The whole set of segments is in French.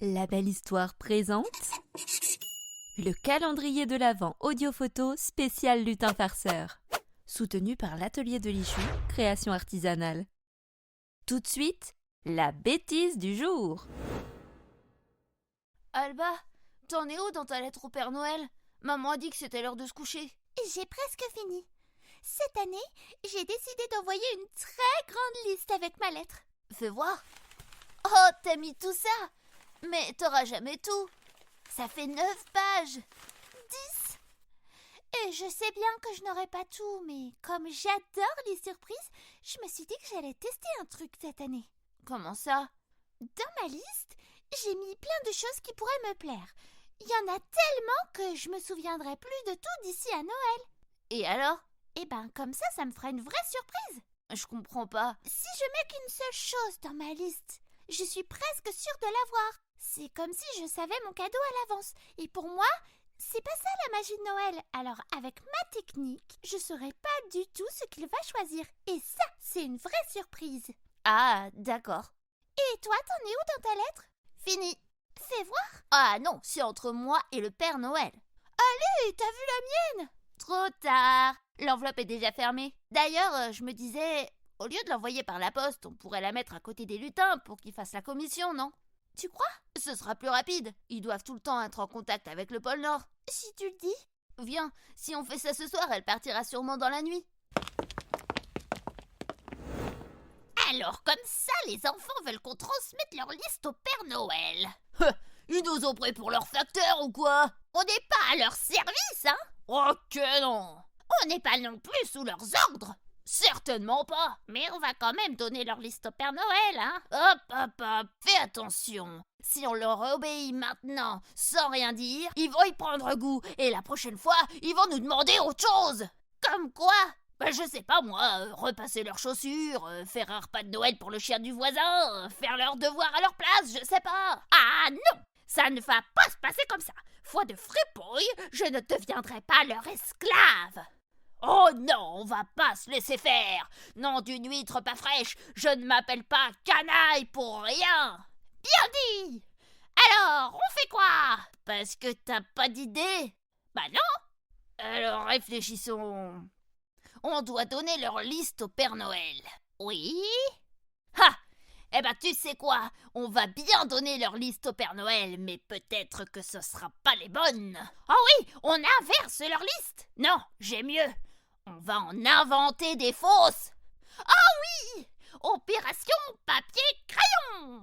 La Belle Histoire présente le calendrier de l'Avent audio-photo spécial lutin farceur, soutenu par l'Atelier de Lichou, création artisanale. Tout de suite, la bêtise du jour. Alba, t'en es où dans ta lettre au Père Noël? Maman a dit que c'était l'heure de se coucher. J'ai presque fini. Cette année, j'ai décidé d'envoyer une très grande liste avec ma lettre. Fais voir. Oh, t'as mis tout ça? Mais t'auras jamais tout. Ça fait 9 pages. 10. Et je sais bien que je n'aurai pas tout, mais comme j'adore les surprises, je me suis dit que j'allais tester un truc cette année. Comment ça? Dans ma liste, j'ai mis plein de choses qui pourraient me plaire. Il y en a tellement que je me souviendrai plus de tout d'ici à Noël. Et alors? Et ben comme ça me fera une vraie surprise. Je comprends pas. Si je mets qu'une seule chose dans ma liste, je suis presque sûre de l'avoir. C'est comme si je savais mon cadeau à l'avance. Et pour moi, c'est pas ça la magie de Noël. Alors avec ma technique, je saurai pas du tout ce qu'il va choisir. Et ça, c'est une vraie surprise. Ah, d'accord. Et toi, t'en es où dans ta lettre? Fini. Fais voir. Ah non, c'est entre moi et le Père Noël. Allez, t'as vu la mienne? Trop tard. L'enveloppe est déjà fermée. D'ailleurs, je me disais, au lieu de l'envoyer par la poste, on pourrait la mettre à côté des lutins pour qu'ils fassent la commission, non? Tu crois? Ce sera plus rapide. Ils doivent tout le temps être en contact avec le pôle Nord. Si tu le dis. Viens, si on fait ça ce soir, elle partira sûrement dans la nuit. Alors, comme ça, les enfants veulent qu'on transmette leur liste au Père Noël. Ils nous ont pris pour leur facteur ou quoi? On n'est pas à leur service, hein? Oh que non! On n'est pas non plus sous leurs ordres. Certainement pas. Mais on va quand même donner leur liste au Père Noël, hein? Hop, fais attention. Si on leur obéit maintenant, sans rien dire, ils vont y prendre goût. Et la prochaine fois, ils vont nous demander autre chose. Comme quoi? Je sais pas moi, repasser leurs chaussures, faire un repas de Noël pour le chien du voisin, faire leurs devoirs à leur place, je sais pas. Ah non! Ça ne va pas se passer comme ça. Foi de fripouille, je ne deviendrai pas leur esclave. Oh non, on va pas se laisser faire. Nom d'une huître pas fraîche, je ne m'appelle pas canaille pour rien. Bien dit. Alors, on fait quoi? Parce que t'as pas d'idée? Bah non. Alors réfléchissons. On doit donner leur liste au Père Noël. Oui? Ha! Eh ben tu sais quoi? On va bien donner leur liste au Père Noël, mais peut-être que ce sera pas les bonnes. Ah oui, on inverse leur liste. Non, j'ai mieux. On va en inventer des fausses. Ah oui! Opération papier-crayon.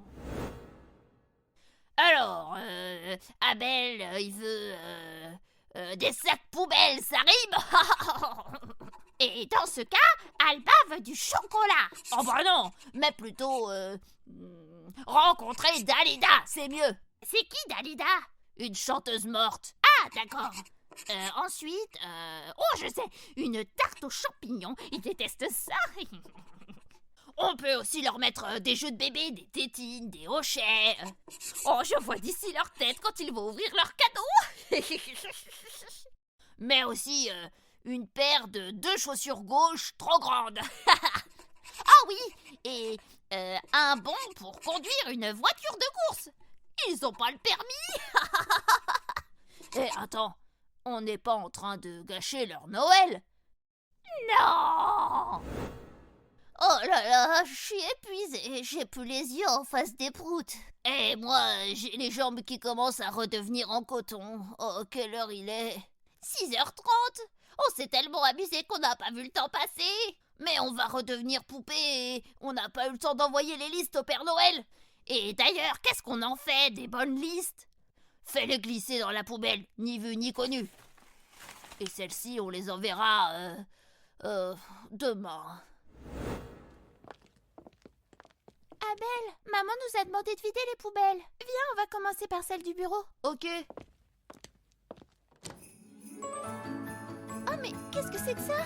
Alors, Abel, il veut des sacs poubelles, ça rime? Et dans ce cas, Alba veut du chocolat. Oh bah non, mais plutôt rencontrer Dalida, c'est mieux. C'est qui Dalida? Une chanteuse morte. Ah d'accord. Ensuite, oh je sais, une tarte aux champignons. Ils détestent ça. On peut aussi leur mettre des jeux de bébé, des tétines, des hochets. Oh, je vois d'ici leur tête quand ils vont ouvrir leur cadeau. Mais aussi une paire de 2 chaussures gauches trop grandes. Ah oui, et un bon pour conduire une voiture de course. Ils ont pas le permis. Eh, attends, on n'est pas en train de gâcher leur Noël? Non! Oh là là, je suis épuisée, j'ai plus les yeux en face des proutes. Et moi, j'ai les jambes qui commencent à redevenir en coton. Oh, quelle heure il est? 6h30. On s'est tellement amusé qu'on n'a pas vu le temps passer. Mais on va redevenir poupée et on n'a pas eu le temps d'envoyer les listes au Père Noël. Et d'ailleurs, qu'est-ce qu'on en fait des bonnes listes? Fais-les glisser dans la poubelle, ni vu ni connu. Et celles-ci, on les enverra demain. Abel, maman nous a demandé de vider les poubelles. Viens, on va commencer par celle du bureau. Ok. Oh mais qu'est-ce que c'est que ça?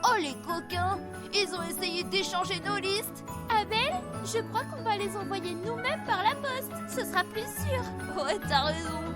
Oh les coquins, ils ont essayé d'échanger nos listes. Abel, je crois qu'on va les envoyer nous-mêmes par la poste. Ce sera plus sûr. Ouais, t'as raison.